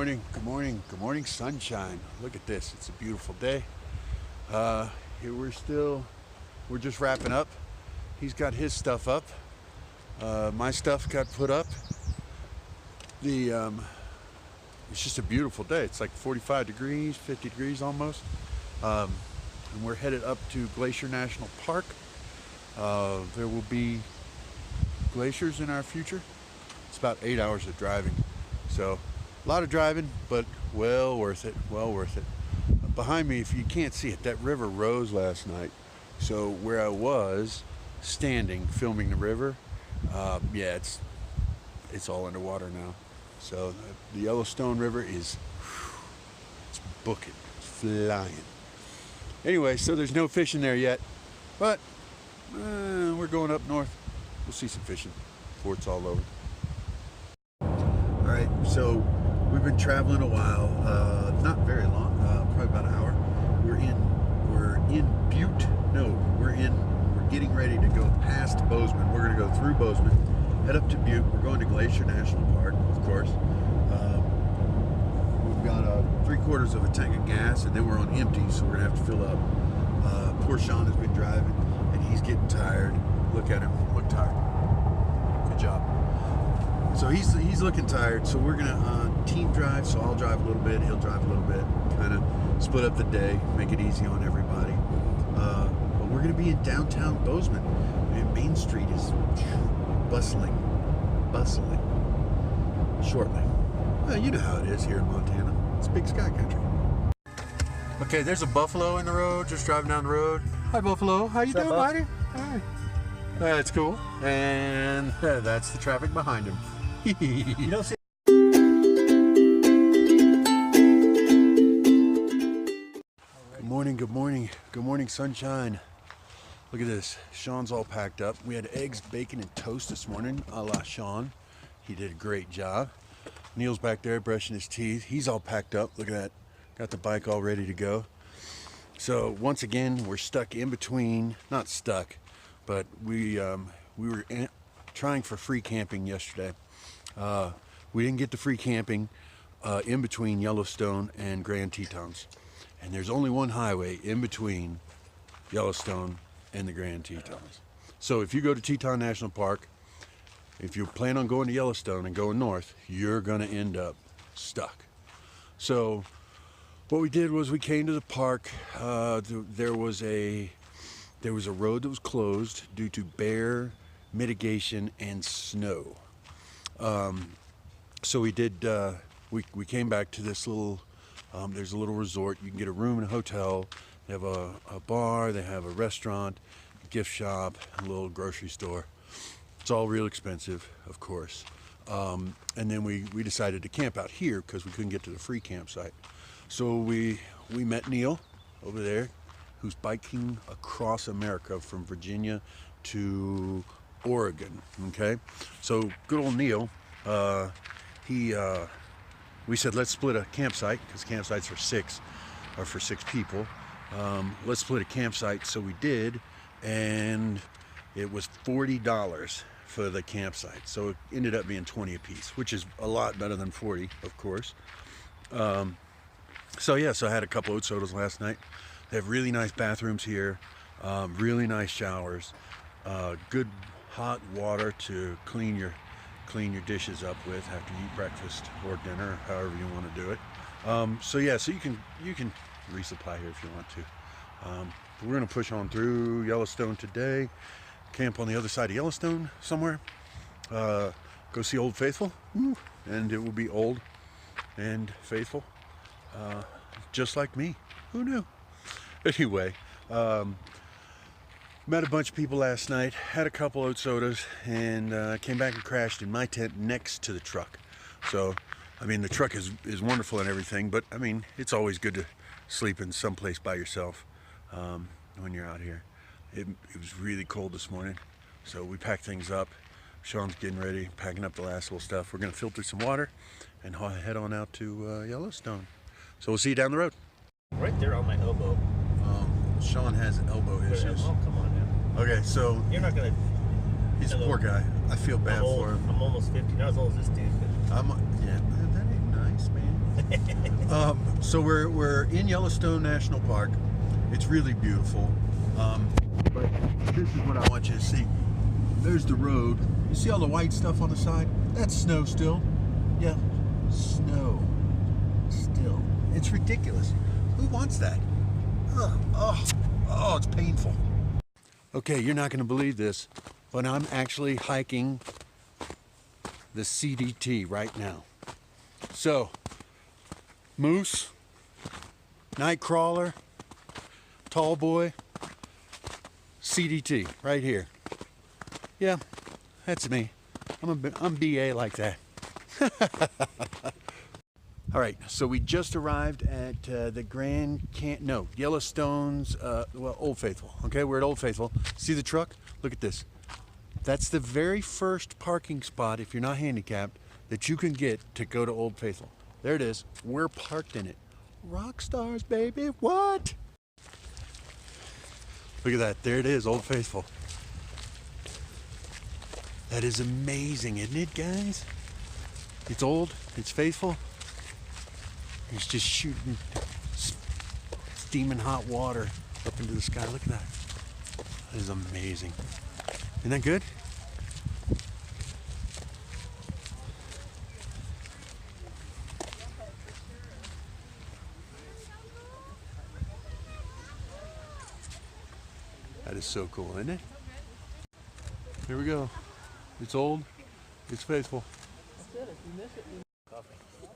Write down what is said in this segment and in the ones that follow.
morning, good morning, good morning, sunshine. Look at this, it's a beautiful day. Here we're just wrapping up. He's got his stuff up. My stuff got put up. It's just a beautiful day. It's like 45 degrees, 50 degrees almost. And we're headed up to Glacier National Park. There will be glaciers in our future. It's about 8 hours of driving. So a lot of driving, but well worth it, well worth it. Behind me, if you can't see it, that river rose last night. So where I was standing filming the river, yeah, it's all underwater now. So the Yellowstone River it's booking, it's flying. Anyway, so there's no fishing there yet, but we're going up north. We'll see some fishing before it's all over. All right, so we've been traveling a while, not very long, probably about an hour. We're getting ready to go past Bozeman. We're going to go through Bozeman, head up to Butte. We're going to Glacier National Park, of course. We've got 3/4 of a tank of gas, and then we're on empty, so we're going to have to fill up. Poor Sean has been driving, and he's getting tired. Look at him, look tired. Good job. So he's looking tired, so we're gonna team drive. So I'll drive a little bit, he'll drive a little bit, kind of split up the day, make it easy on everybody. But we're gonna be in downtown Bozeman, and Main Street is bustling shortly. Well, you know how it is here in Montana. It's big sky country. Okay, there's a buffalo in the road, just driving down the road. Hi, buffalo. How you doing, buddy? Hi. That's cool. And that's the traffic behind him. You don't see. Good morning, good morning, good morning, sunshine. Look at this. Sean's all packed up. We had eggs, bacon, and toast this morning, a la Sean. He did a great job. Neil's back there brushing his teeth. He's all packed up. Look at that. Got the bike all ready to go. So once again, we're stuck in between. Not stuck, but we were trying for free camping yesterday. We didn't get the free camping in between Yellowstone and Grand Tetons, and there's only one highway in between Yellowstone and the Grand Tetons. So if you go to Teton National Park, if you plan on going to Yellowstone and going north, you're gonna end up stuck. So what we did was we came to the park. There was a road that was closed due to bear mitigation and snow. So we did, we came back to this little, there's a little resort. You can get a room in a hotel. They have a bar, they have a restaurant, a gift shop, a little grocery store. It's all real expensive, of course. And then we decided to camp out here because we couldn't get to the free campsite. So we met Neil over there, who's biking across America from Virginia to Oregon. Okay, so good old Neil, we said let's split a campsite because campsites are for six people. Let's split a campsite, so we did, and it was $40 for the campsite. So it ended up being 20 a piece, which is a lot better than 40, of course. So yeah, so I had a couple of sodas last night. They have really nice bathrooms here, really nice showers, good hot water to clean your dishes up with after you eat breakfast or dinner, however you want to do it. So yeah, so you can resupply here if you want to. But we're gonna push on through Yellowstone today, camp on the other side of Yellowstone somewhere, go see Old Faithful, and it will be old and faithful, just like me. Who knew? Anyway, met a bunch of people last night, had a couple of sodas, and came back and crashed in my tent next to the truck. So, I mean, the truck is wonderful and everything, but I mean, it's always good to sleep in someplace by yourself when you're out here. It was really cold this morning, so we packed things up. Sean's getting ready, packing up the last little stuff. We're gonna filter some water and head on out to Yellowstone. So we'll see you down the road. Right there on my elbow. Sean has elbow issues. Oh, come on now. Okay, so You're not gonna. he's a poor guy. I feel bad for him. I'm almost 50, not as old as this dude. But Yeah, that ain't nice. Thanks, man. So we're in Yellowstone National Park. It's really beautiful. But this is what I want you to see. There's the road. You see all the white stuff on the side? That's snow still. Yeah, snow still. It's ridiculous. Who wants that? Oh, it's painful. Okay, you're not going to believe this, but I'm actually hiking the CDT right now. So, moose, night crawler, tall boy, CDT right here. Yeah, that's me. I'm BA like that. All right, so we just arrived at the Yellowstone's, Old Faithful. Okay, we're at Old Faithful. See the truck? Look at this. That's the very first parking spot, if you're not handicapped, that you can get to go to Old Faithful. There it is. We're parked in it. Rock stars, baby. What? Look at that. There it is, Old Faithful. That is amazing, isn't it, guys? It's old. It's faithful. He's just shooting steaming hot water up into the sky. Look at that. That is amazing. Isn't that good? That is so cool, isn't it? Here we go. It's old. It's faithful.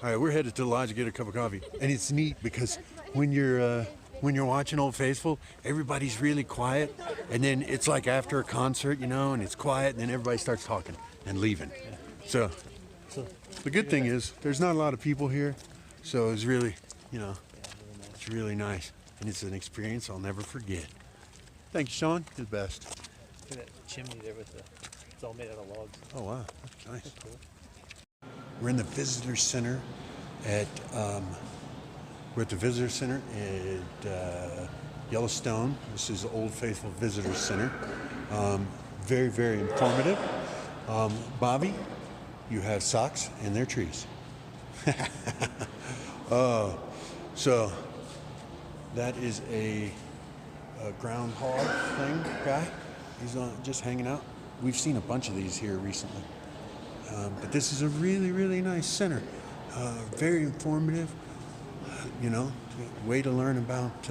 All right, we're headed to the lodge to get a cup of coffee, and it's neat because when you're watching Old Faithful, everybody's really quiet, and then it's like after a concert, and it's quiet, and then everybody starts talking and leaving. So the good thing is there's not a lot of people here, so it's really, it's really nice, and it's an experience I'll never forget. Thanks, Sean. You're the best. Look at that chimney there it's all made out of logs. Oh wow, that's nice. That's cool. We're in the visitor center at Yellowstone. This is the Old Faithful Visitor Center. Very, very informative. Bobby, you have socks and they're trees. So that is a groundhog thing guy. He's just hanging out. We've seen a bunch of these here recently. But this is a really, really nice center. Very informative. Way to learn about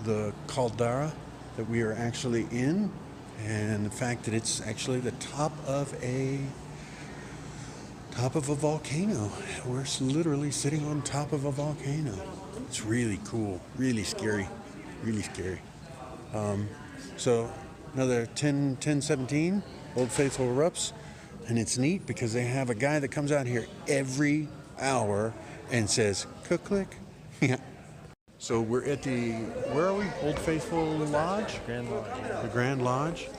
the caldera that we are actually in, and the fact that it's actually the top of a volcano. We're literally sitting on top of a volcano. It's really cool, really scary, really scary. So another 10:17. Old Faithful erupts, and it's neat because they have a guy that comes out here every hour and says, click. Yeah. So we're at where are we? Old Faithful Lodge? Grand Lodge. The Grand Lodge.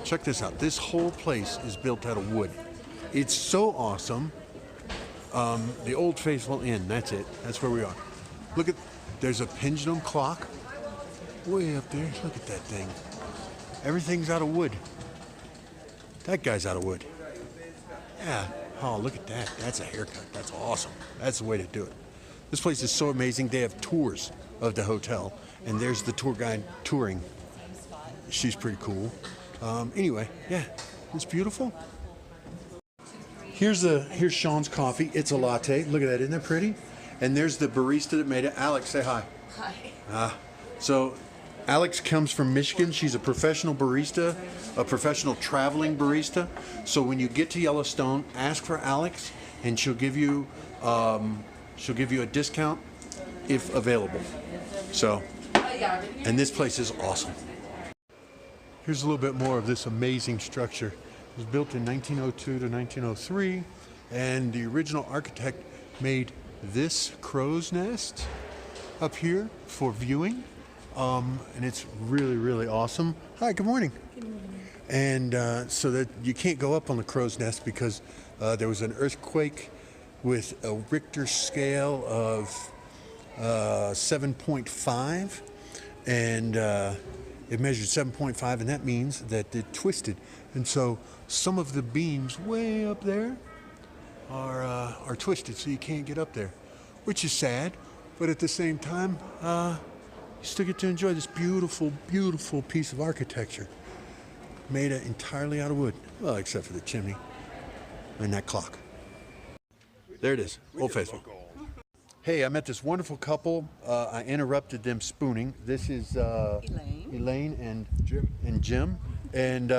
Check this out. This whole place is built out of wood. It's so awesome. The Old Faithful Inn, that's it. That's where we are. There's a pendulum clock way up there. Look at that thing. Everything's out of wood. That guy's out of wood. Yeah. Oh, look at that. That's a haircut. That's awesome. That's the way to do it. This place is so amazing. They have tours of the hotel, and there's the tour guide touring. She's pretty cool. Anyway, yeah, it's beautiful. Here's Sean's coffee. It's a latte. Look at that. Isn't that pretty? And there's the barista that made it. Alex, say hi. Hi. So Alex comes from Michigan. She's a professional barista, a professional traveling barista. So when you get to Yellowstone, ask for Alex, and she'll give you a discount if available. So, and this place is awesome. Here's a little bit more of this amazing structure. It was built in 1902 to 1903, and the original architect made this crow's nest up here for viewing. And it's really, really awesome. Hi, good morning. Good morning. And so that you can't go up on the crow's nest because there was an earthquake with a Richter scale of 7.5, and It measured 7.5, and that means that it twisted. And so some of the beams way up there are twisted, so you can't get up there, which is sad. But at the same time, you still get to enjoy this beautiful, beautiful piece of architecture made entirely out of wood. Well, except for the chimney and that clock. There it is, Old Faithful. Hey, I met this wonderful couple. I interrupted them spooning. This is Elaine and Jim. And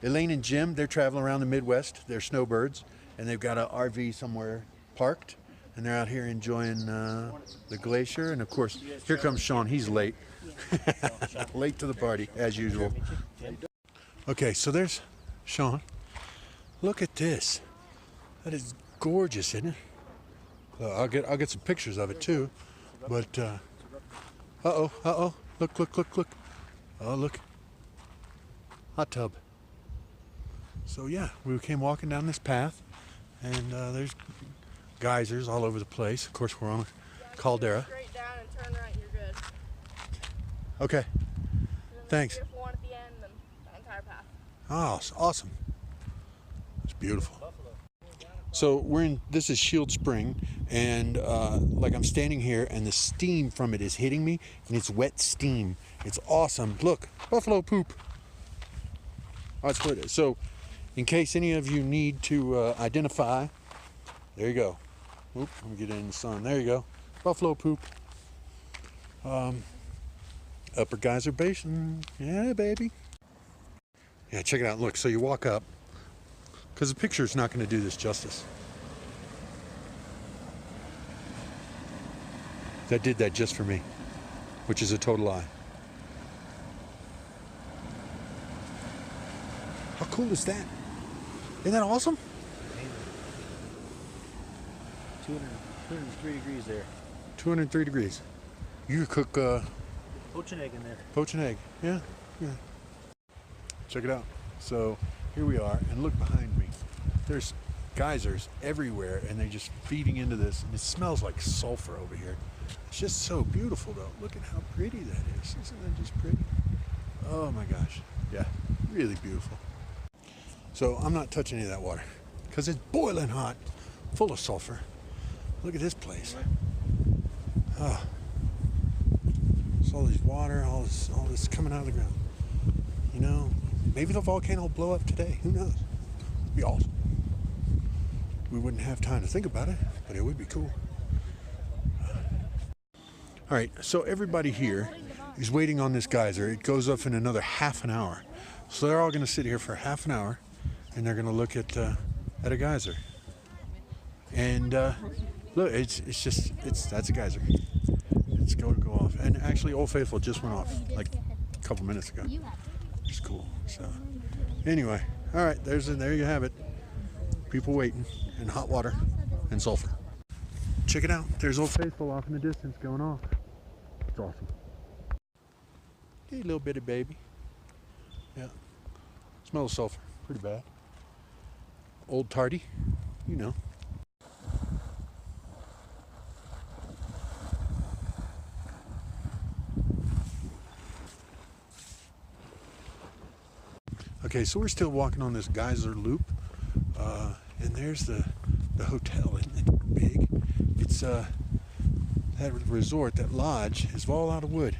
Elaine and Jim, they're traveling around the Midwest. They're snowbirds, and they've got an RV somewhere parked, and they're out here enjoying the glacier. And of course, here comes Sean. He's late. Late to the party, as usual. Okay, so there's Sean. Look at this. That is gorgeous, isn't it? I'll get some pictures of it too, but uh-oh, look. Oh, look, hot tub. So yeah, we came walking down this path, and there's geysers all over the place. Of course, we're on a caldera. Straight down and turn right, you're good. Okay, thanks. Beautiful one at the end, and the entire path. Oh, awesome. It's beautiful. So this is Shield Spring, and like I'm standing here, and the steam from it is hitting me, and it's wet steam. It's awesome. Look, buffalo poop. Oh, that's what it is. So, in case any of you need to identify, there you go. Oop, let me get it in the sun. There you go. Buffalo poop. Upper Geyser Basin. Yeah, baby. Yeah, check it out. Look, so you walk up, because the picture is not going to do this justice. That did that just for me, which is a total lie. How cool is that? Isn't that awesome? 203 degrees there. 203 degrees. You could cook Poach an egg in there. poach an egg. Yeah. Check it out. So here we are, and look behind me. There's geysers everywhere, and they're just feeding into this, and it smells like sulfur over here. It's just so beautiful, though. Look at how pretty that is. Isn't that just pretty? Oh my gosh. Yeah, really beautiful. So I'm not touching any of that water because it's boiling hot, full of sulfur. Look at this place. Oh. It's all this water, all this coming out of the ground. You know, maybe the volcano will blow up today. Who knows? It'd be awesome. We wouldn't have time to think about it, but it would be cool. All right, so everybody here is waiting on this geyser. It goes up in another half an hour. So they're all going to sit here for half an hour, and they're going to look at a geyser. And look, that's a geyser. It's going to go off. And actually, Old Faithful just went off like a couple minutes ago. It's cool. So anyway, all right, there you have it. People waiting, and hot water, and sulfur. Check it out. There's Old Faithful off in the distance going off. It's awesome. Hey, little bitty baby. Yeah. Smell of sulfur. Pretty bad. Old tardy. You know. Okay, so we're still walking on this geyser loop. And there's the hotel. Isn't it big? It's that resort, that lodge, is all out of wood.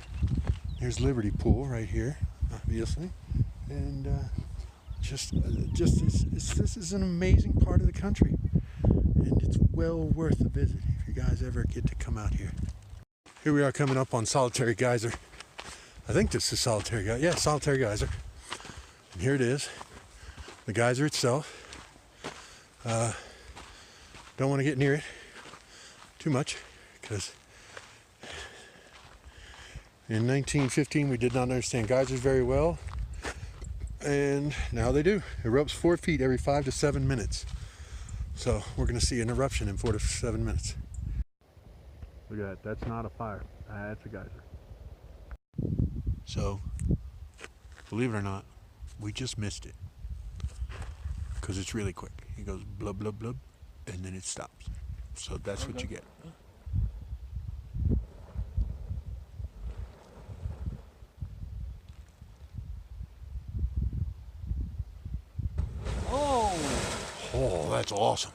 There's Liberty Pool right here, obviously, and this is an amazing part of the country, and it's well worth a visit if you guys ever get to come out here. Here we are coming up on Solitary Geyser. I think this is Solitary Geyser. Yeah, Solitary Geyser. And here it is, the geyser itself. Don't want to get near it too much because in 1915 we did not understand geysers very well, and now they do. It erupts 4 feet every 5 to 7 minutes. So we're going to see an eruption in 4 to 7 minutes. Look at that. That's not a fire. That's a geyser. So, believe it or not, we just missed it because it's really quick. It goes blub, blub, blub, and then it stops. So that's what you get. that's awesome.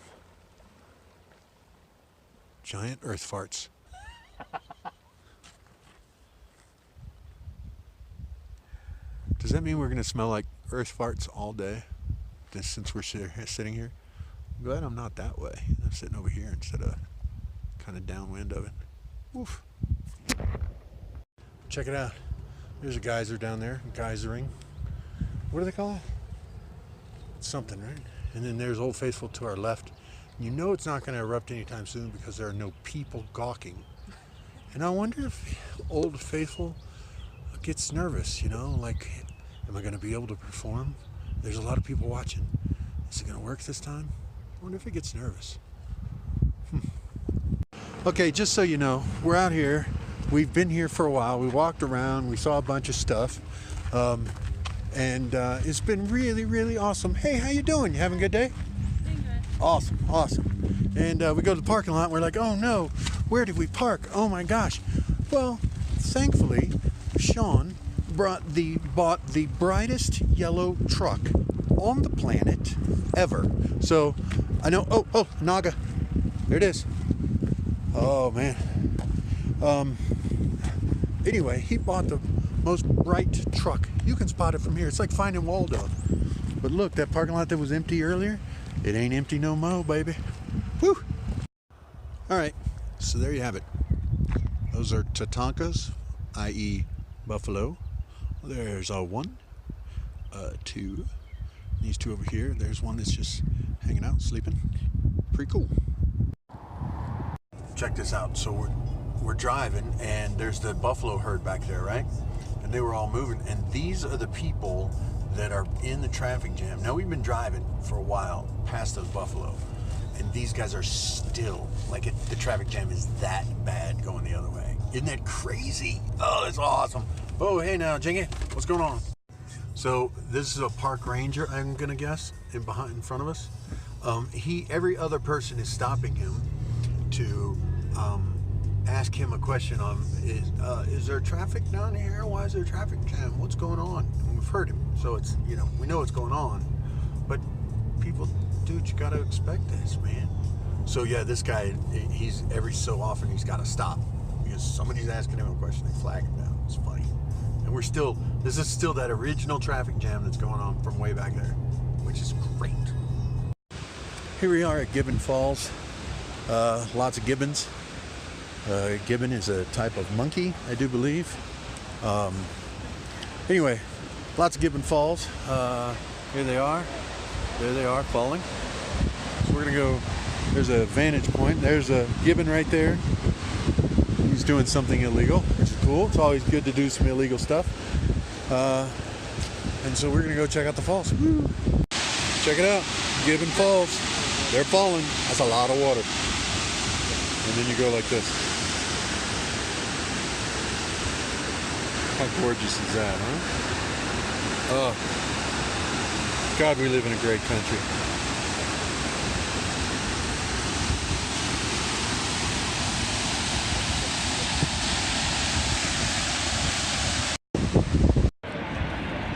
Giant earth farts. Does that mean we're going to smell like earth farts all day? Just since we're sitting here? I'm glad I'm not that way. I'm sitting over here instead of kind of downwind of it. Woof. Check it out. There's a geyser down there. Geysering. What do they call it? It's something, right? And then there's Old Faithful to our left. You know it's not going to erupt anytime soon because there are no people gawking. And I wonder if Old Faithful gets nervous, you know, like, am I going to be able to perform? There's a lot of people watching. Is it going to work this time? I wonder if it gets nervous. Okay, just so you know, we're out here. We've been here for a while. We walked around. We saw a bunch of stuff. And it's been really, really awesome. Hey, how you doing? You having a good day? Doing good. Awesome, awesome. And we go to the parking lot and we're like, oh no, where did we park? Oh my gosh. Well, thankfully, Sean bought the brightest yellow truck on the planet ever. So I know, oh, Naga. There it is. Oh man. Anyway, he bought the most bright truck. You can spot it from here. It's like finding Waldo. But look, that parking lot that was empty earlier, it ain't empty no more, baby. Woo! Alright, so there you have it. Those are Tatankas, i.e. buffalo. There's one, two. These two over here. There's one that's just hanging out, sleeping. Pretty cool. Check this out. So we're driving, and there's the buffalo herd back there, right? And they were all moving, and these are the people that are in the traffic jam. Now, we've been driving for a while past those buffalo, and these guys are still, like, the traffic jam is that bad going the other way. Isn't that crazy? Oh, that's awesome. Oh, hey now, Jingy, what's going on? So this is a park ranger, I'm gonna guess, in front of us. Every other person is stopping him to ask him a question on, is there traffic down here? Why is there traffic jam? What's going on? And we've heard him, so it's, you know, we know what's going on. But people, dude, you gotta expect this, man. So yeah, this guy, he's every so often he's gotta stop because somebody's asking him a question. They flag him down. It's funny. And this is still that original traffic jam that's going on from way back there, which is great. Here we are at Gibbon Falls. Lots of gibbons. Gibbon is a type of monkey, I do believe. Anyway, lots of Gibbon Falls. Here they are. There they are, falling. So we're gonna go, there's a vantage point. There's a gibbon right there. He's doing something illegal, which is cool. It's always good to do some illegal stuff. And so we're gonna go check out the falls. Woo. Check it out, Gibbon Falls. They're falling. That's a lot of water. And then you go like this. How gorgeous is that, huh? Oh, God, we live in a great country.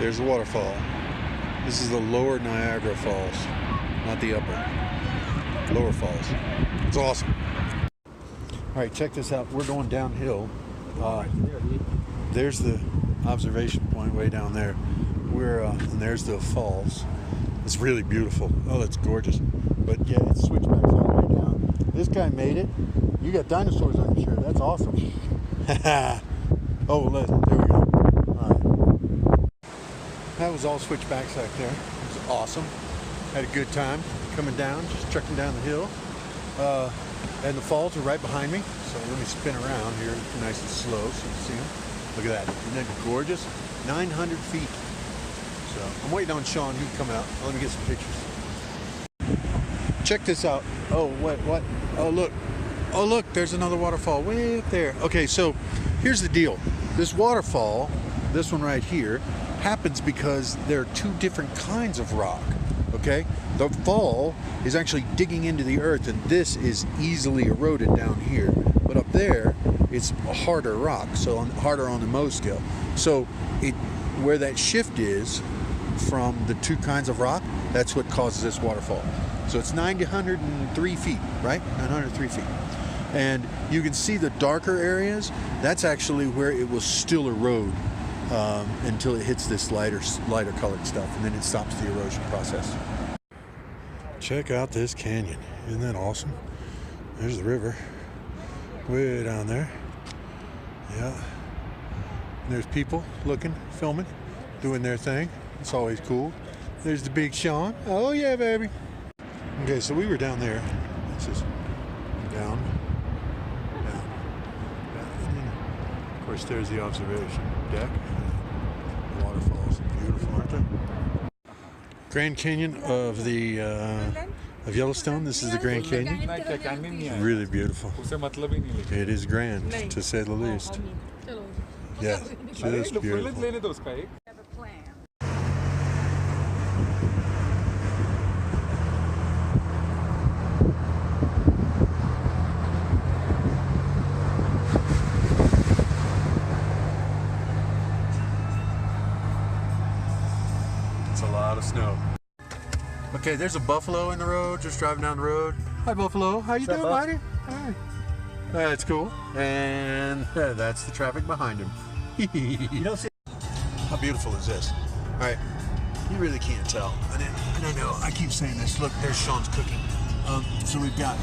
There's a waterfall. This is the lower Niagara Falls, not the upper. Lower Falls. It's awesome. All right, check this out. We're going downhill. There's the observation point way down there. And there's the falls. It's really beautiful. Oh, that's gorgeous. But yeah, it's switchbacks all the way down. This guy made it. You got dinosaurs on your shirt. That's awesome. Oh, there we go. All right. That was all switchbacks back there. It was awesome. Had a good time coming down, just trekking down the hill. And the falls are right behind me. So let me spin around here nice and slow so you can see them. Look at that. Isn't that gorgeous? 900 feet. So I'm waiting on Sean. He's coming out. Let me get some pictures. Check this out. Oh, what? Oh, look. Oh, look. There's another waterfall way up there. Okay, so here's the deal. This waterfall, this one right here, happens because there are two different kinds of rock. Okay? The fall is actually digging into the earth, and this is easily eroded down here. But up there, it's a harder rock, so harder on the Mohs scale. So where that shift is from the two kinds of rock, that's what causes this waterfall. So it's 903 feet, right? 903 feet. And you can see the darker areas. That's actually where it will still erode until it hits this lighter colored stuff, and then it stops the erosion process. Check out this canyon. Isn't that awesome? There's the river way down there. Yeah. And there's people looking, filming, doing their thing. It's always cool. There's the big Sean. Oh yeah, baby. Okay, so we were down there. This is down. Of course, there's the observation deck. The waterfalls, beautiful, aren't they? Grand Canyon of the of Yellowstone. This is the Grand Canyon. Really beautiful. It is grand, to say the least. Yeah, just beautiful. A lot of snow. Okay, there's a buffalo in the road, just driving down the road. Hi, buffalo. How you doing, buddy? Hi. That's cool. And that's the traffic behind him. You don't see. How beautiful is this? All right, you really can't tell. And I know. I keep saying this. Look, there's Sean's cooking. So we've got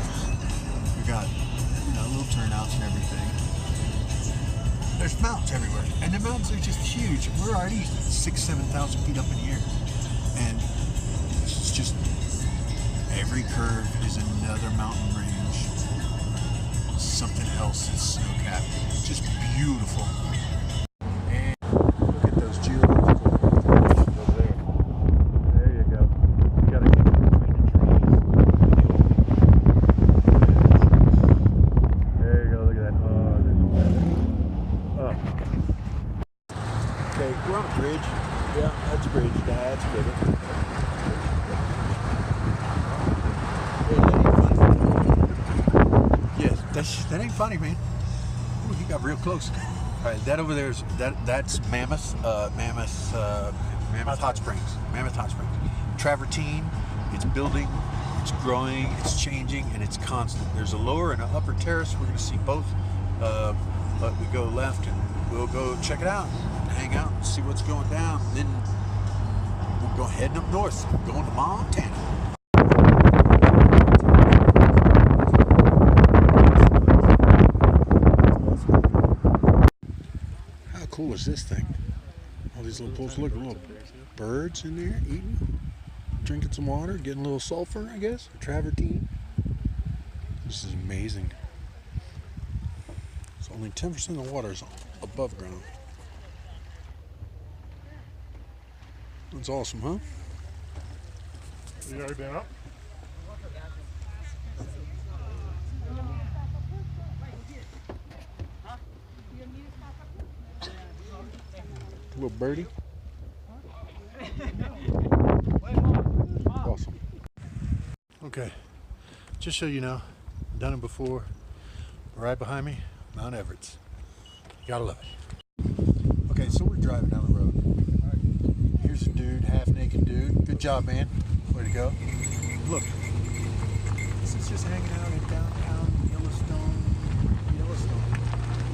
little turnouts and everything. There's mountains everywhere, and the mountains are just huge. We're already 6,000-7,000 feet up in the air. And it's just every curve is another mountain range. Something else is snow-capped. It's just beautiful. And look at those geological formations over there. There you go. You gotta get between the trees. There you go. Look at that. Oh, okay, we're on a bridge. Yeah, that's a bridge. That's a river. Yes, that ain't funny, man. Ooh, he got real close. All right, that over there is that's Mammoth Hot Springs. Mammoth Hot Springs. Travertine. It's building. It's growing. It's changing, and it's constant. There's a lower and an upper terrace. We're going to see both, but we go left, and we'll go check it out. Hang out and see what's going down. Then we'll go heading up north, going to Montana. How cool is this thing? All these little pools. Look, little birds in there eating, drinking some water, getting a little sulfur, I guess, travertine. This is amazing. So only 10% of the water is above ground. That's awesome, huh? You already been up? Little birdie. Awesome. Okay, just so you know, done it before. Right behind me, Mount Everett. Gotta love it. Okay, so we're driving down the road. Here's a dude, half-naked dude. Good job, man. Way to go. Look, this is just hanging out in downtown Yellowstone.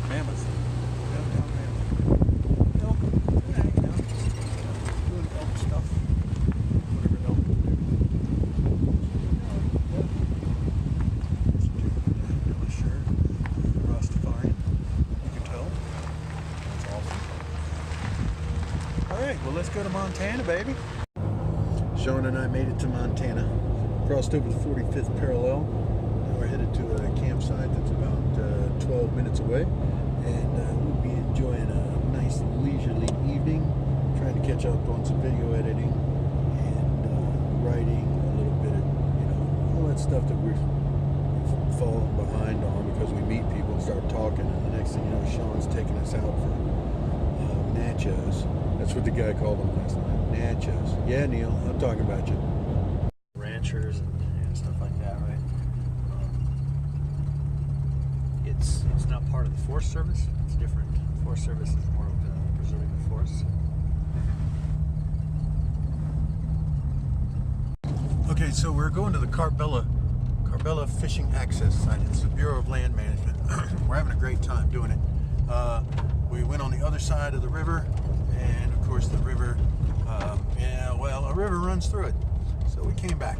Mammoth. Downtown Mammoth. Elk. They're hanging out. Doing elk stuff. Whatever elk do. There's a dude in a yellow shirt. Rastafarian. You can tell. That's awesome. All right, well, let's go to Montana, baby. Sean and I made it to Montana. Crossed over the 45th parallel. Now we're headed to a campsite that's about 12 minutes away. And we'll be enjoying a nice leisurely evening. Trying to catch up on some video editing and writing, a little bit of, all that stuff that we're falling behind on because we meet people and start talking. And the next thing you know, Sean's taking us out for nachos. That's what the guy called them last night. Nachos. Yeah, Neil, I'm talking about you. Ranchers and stuff like that, right? It's not part of the Forest Service. It's different. The Forest Service is more of preserving the forests. Okay, Okay, so we're going to the Carbella Fishing Access Site. It's the Bureau of Land Management. We're having a great time doing it. We went on the other side of the river, and of course the river, a river runs through it. So we came back.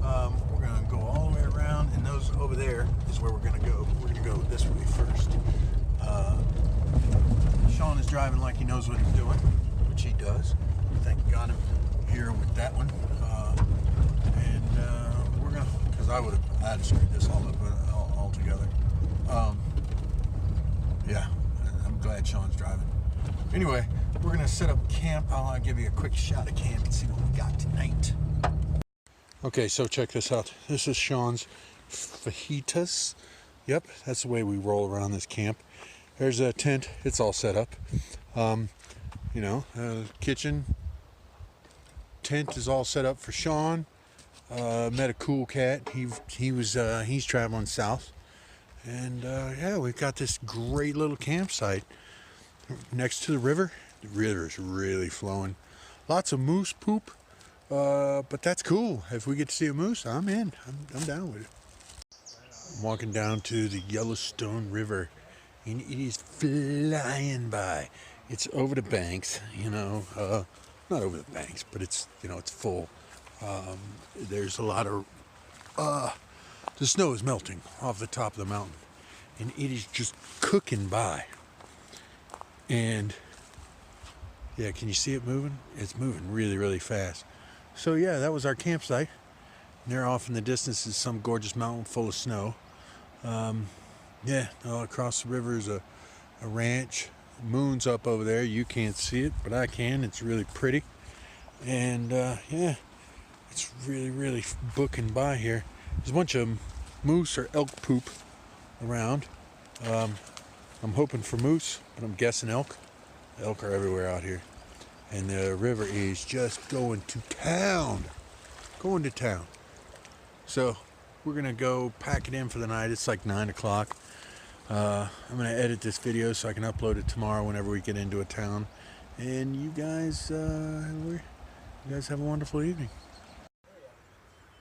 We're gonna go all the way around, and those over there is where we're gonna go. We're gonna go this way first. Sean is driving like he knows what he's doing, which he does. I think we got him here with that one. We're gonna, because I'd screwed this all up altogether. Yeah, I'm glad Sean's driving. Anyway, we're gonna set up camp. I'll give you a quick shot of camp and see what we got tonight. Okay, so check this out. This is Sean's fajitas. Yep, that's the way we roll around this camp. There's a tent. It's all set up. Kitchen. Tent is all set up for Sean. Met a cool cat. He's traveling south. And yeah, we've got this great little campsite next to the river. The river's really flowing. Lots of moose poop. But that's cool. If we get to see a moose, I'm in. I'm down with it. I'm walking down to the Yellowstone River, and it is flying by. It's over the banks, not over the banks, but it's full. There's a lot of the snow is melting off the top of the mountain, and it is just cooking by. And yeah, can you see it moving? It's moving really, really fast. So yeah, that was our campsite. And there off in the distance is some gorgeous mountain full of snow. All across the river is a ranch. Moon's up over there. You can't see it, but I can. It's really pretty. And yeah, it's really, really booking by here. There's a bunch of moose or elk poop around. I'm hoping for moose, but I'm guessing elk. Elk are everywhere out here. And the river is just going to town. So we're gonna go pack it in for the night. It's like 9 o'clock. I'm gonna edit this video so I can upload it tomorrow whenever we get into a town. And you guys have a wonderful evening.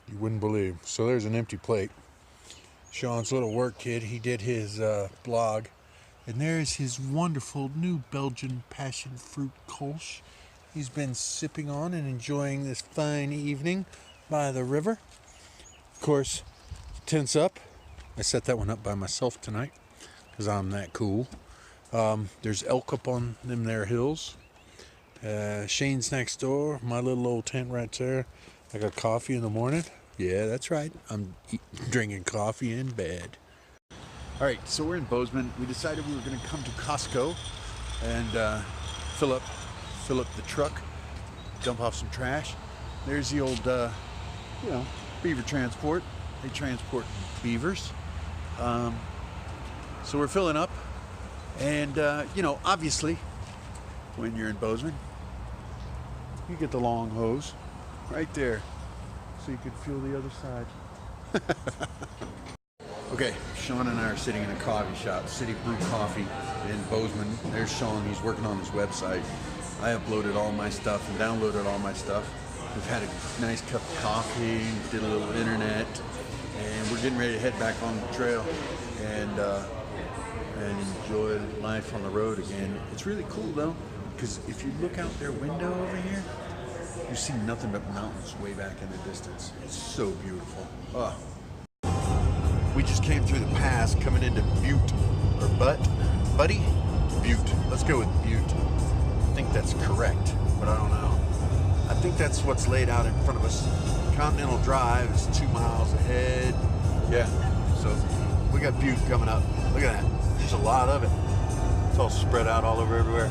You wouldn't believe. So there's an empty plate. Sean's little work kid, he did his blog. And there's his wonderful new Belgian passion fruit kolsch. He's been sipping on and enjoying this fine evening by the river. Of course, tent's up. I set that one up by myself tonight because I'm that cool. There's elk up on them there hills. Shane's next door. My little old tent right there. I got coffee in the morning. Yeah, that's right. I'm drinking coffee in bed. All right, so we're in Bozeman. We decided we were going to come to Costco and fill up the truck, dump off some trash. There's the old, beaver transport. They transport beavers. So we're filling up, and obviously, when you're in Bozeman, you get the long hose right there, so you can feel the other side. Okay, Sean and I are sitting in a coffee shop, City Brew Coffee in Bozeman. There's Sean, he's working on his website. I uploaded all my stuff and downloaded all my stuff. We've had a nice cup of coffee, did a little internet, and we're getting ready to head back on the trail and enjoy life on the road again. It's really cool though, because if you look out their window over here, you see nothing but mountains way back in the distance. It's so beautiful. We just came through the pass coming into Butte, or Buddy? Butte. Let's go with Butte. I think that's correct, but I don't know. I think that's what's laid out in front of us. Continental Drive is 2 miles ahead. Yeah, so we got Butte coming up. Look at that. There's a lot of it. It's all spread out all over everywhere.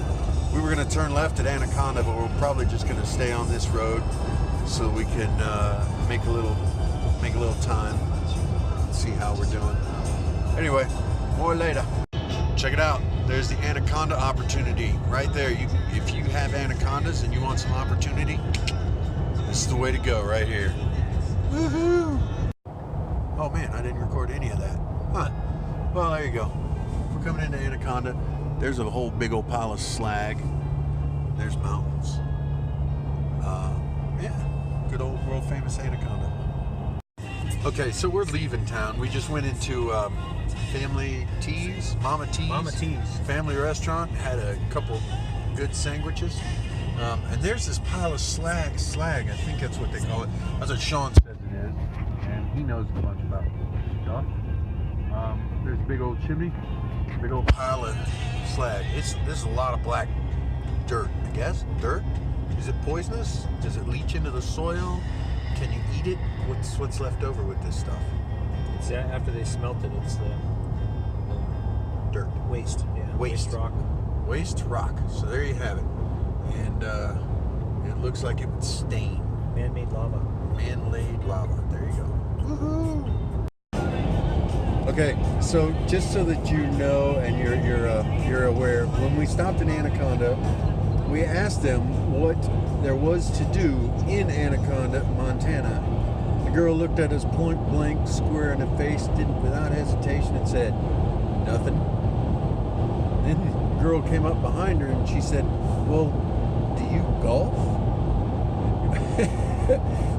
We were going to turn left at Anaconda, but we're probably just going to stay on this road so we can make a little time. See how we're doing. Anyway, more later. Check it out. There's the anaconda opportunity right there. If you have anacondas and you want some opportunity, this is the way to go right here. Woohoo! Oh man, I didn't record any of that. Huh. Well, there you go. We're coming into Anaconda. There's a whole big old pile of slag. There's mountains. Yeah, good old world famous Anaconda. Okay, so we're leaving town. We just went into Family Teas, Mama Teas family restaurant. Had a couple good sandwiches. And there's this pile of slag, I think that's what they call it. That's what Sean says it is, and he knows a bunch about stuff. There's a big old chimney, big old pile of slag. There's a lot of black dirt, I guess. Dirt? Is it poisonous? Does it leach into the soil? Can you eat it? What's left over with this stuff? It's after they smelt it. It's the Dirt. waste. Yeah, Waste rock. Waste rock. So there you have it. And it looks like it would stain. Man-made lava. Man-laid lava. There you go. Woohoo! Okay, so just so that you know and you're aware, when we stopped in Anaconda, we asked them what there was to do in Anaconda, Montana. The girl looked at us point blank, square in the face, without hesitation, and said, "Nothing." Then the girl came up behind her and she said, "Well, do you golf?"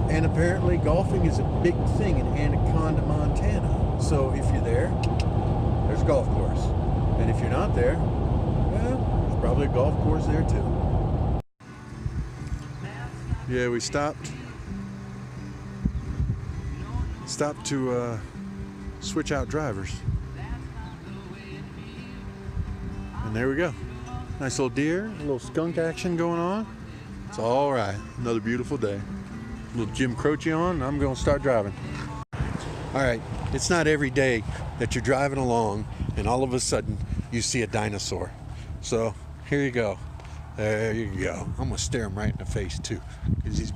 And apparently golfing is a big thing in Anaconda, Montana. So if you're there, there's a golf course. And if you're not there, well, there's probably a golf course there too. Yeah, we stopped to switch out drivers. And there we go. Nice little deer, a little skunk action going on. It's all right. Another beautiful day. A little Jim Croce on, and I'm going to start driving. All right, it's not every day that you're driving along and all of a sudden you see a dinosaur. So here you go. There you go. I'm going to stare him right in the face too, because he's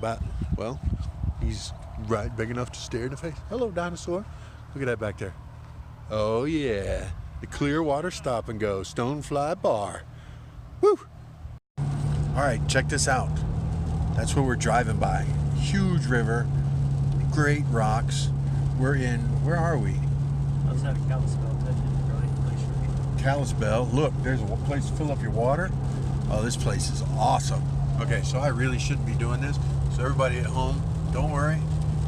right big enough to stare in the face. Hello, dinosaur. Look at that back there. Oh yeah, the Clearwater Stop and Go Stonefly Bar. Woo! All right, check this out. That's what we're driving by. Huge river, great rocks. We're in, where are we? How's that Kalispell? Kalispell. Look, there's a place to fill up your water. Oh, this place is awesome. Okay, so I really shouldn't be doing this. So everybody at home, don't worry.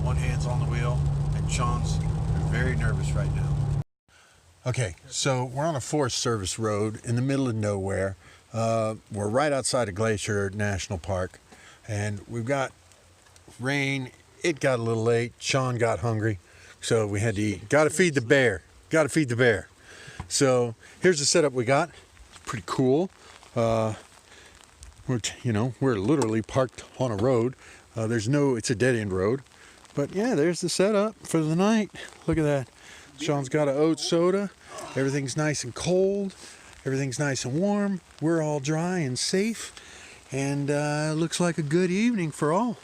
One hand's on the wheel, and Sean's very nervous right now. Okay, so we're on a Forest Service road in the middle of nowhere. We're right outside of Glacier National Park, and we've got rain. It got a little late. Sean got hungry, so we had to eat. Got to feed the bear. Got to feed the bear. So here's the setup we got. It's pretty cool. We're literally parked on a road. It's a dead end road. But yeah, there's the setup for the night. Look at that. Sean's got an oat soda. Everything's nice and cold. Everything's nice and warm. We're all dry and safe. And looks like a good evening for all.